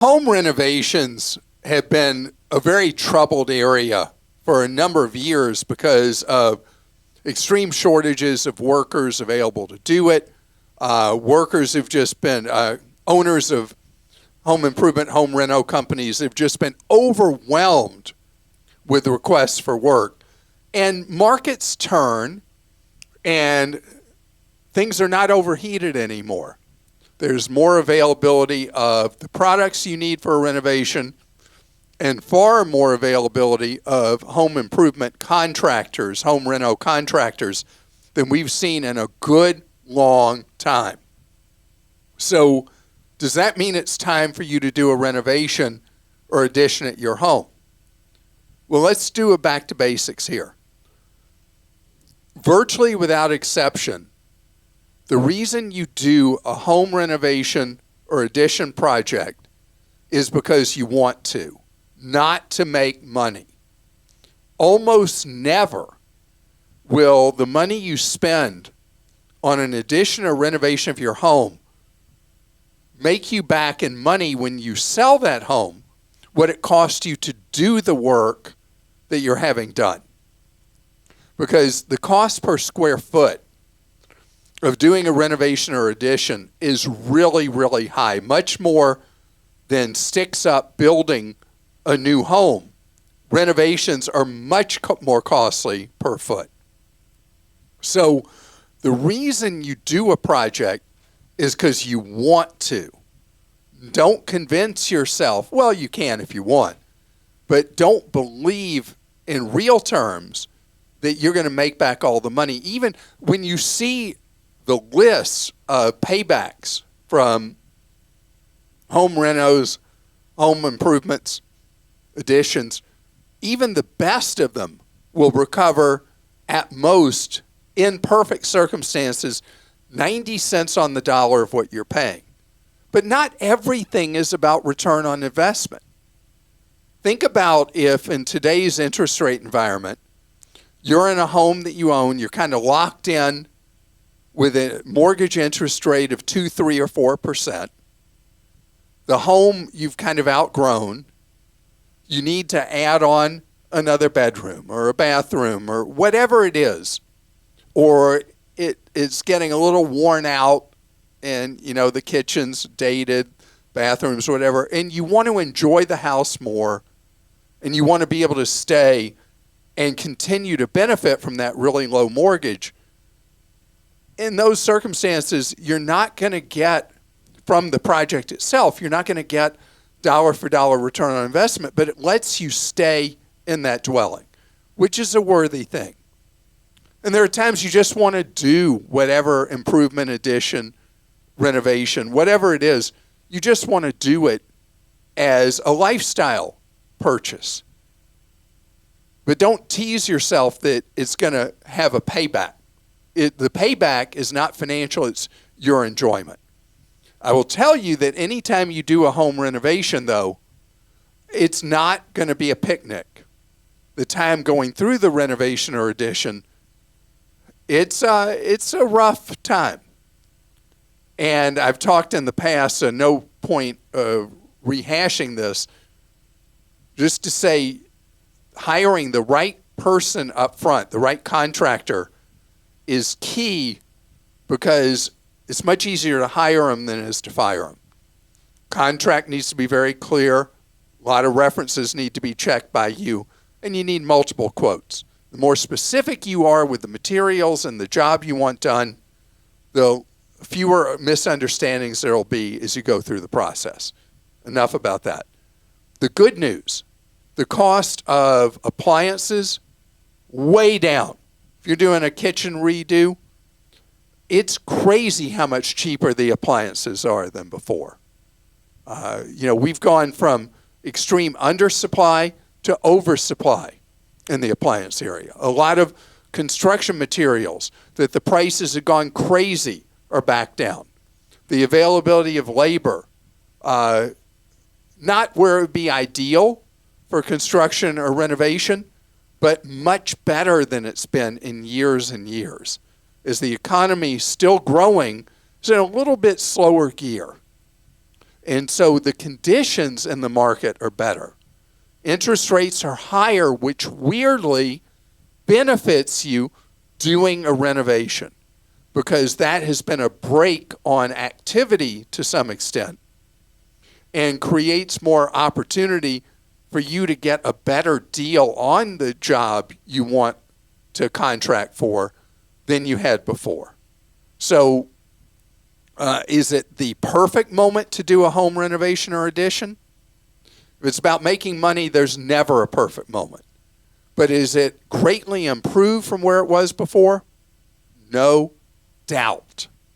Home renovations have been a very troubled area for a number of years because of extreme shortages of workers available to do it. Workers have just been, owners of home improvement, home reno companies have just been overwhelmed with requests for work. And markets turn and things are not overheated anymore. There's more availability of the products you need for a renovation and far more availability of home improvement contractors, home reno contractors, than we've seen in a good long time. So does that mean it's time for you to do a renovation or addition at your home? Well, let's do a back to basics here. Virtually without exception, the reason you do a home renovation or addition project is because you want to, not to make money. Almost never will the money you spend on an addition or renovation of your home make you back in money when you sell that home what it cost you to do the work that you're having done. Because the cost per square foot of doing a renovation or addition is really, really high, much more than sticks up building a new home. Renovations are much more costly per foot. So the reason you do a project is because you want to. Don't convince yourself, well, you can if you want, but don't believe in real terms that you're going to make back all the money. Even when you see the lists of paybacks from home renos, home improvements, additions, even the best of them will recover at most, in perfect circumstances, 90 cents on the dollar of what you're paying. But not everything is about return on investment. Think about if in today's interest rate environment, you're in a home that you own, you're kind of locked in with a mortgage interest rate of 2, 3, or 4%. The home you've kind of outgrown, you need to add on another bedroom or a bathroom or whatever it is, or it's getting a little worn out and, you know, the kitchen's dated, bathrooms, whatever, and you want to enjoy the house more and you want to be able to stay and continue to benefit from that really low mortgage. In those circumstances, you're not going to get from the project itself, you're not going to get dollar for dollar return on investment, but it lets you stay in that dwelling, which is a worthy thing. And there are times you just want to do whatever improvement, addition, renovation, whatever it is, you just want to do it as a lifestyle purchase. But don't tease yourself that it's going to have a payback. The payback is not financial, it's your enjoyment. I will tell you that anytime you do a home renovation, though, it's not going to be a picnic. The time going through the renovation or addition, it's a rough time. And I've talked in the past, so no point rehashing this, just to say hiring the right person up front, the right contractor, is key because it's much easier to hire them than it is to fire them. Contract needs to be very clear. A lot of references need to be checked by you, and you need multiple quotes. The more specific you are with the materials and the job you want done, the fewer misunderstandings there will be as you go through the process. Enough about that. The good news, the cost of appliances, way down. If you're doing a kitchen redo, it's crazy how much cheaper the appliances are than before. We've gone from extreme undersupply to oversupply in the appliance area. A lot of construction materials that the prices have gone crazy are back down. The availability of labor, not where it would be ideal for construction or renovation, but much better than it's been in years and years. As the economy still growing, it's in a little bit slower gear. And so the conditions in the market are better. Interest rates are higher, which weirdly benefits you doing a renovation because that has been a brake on activity to some extent and creates more opportunity for you to get a better deal on the job you want to contract for than you had before. So is it the perfect moment to do a home renovation or addition? If it's about making money, there's never a perfect moment. But is it greatly improved from where it was before? No doubt.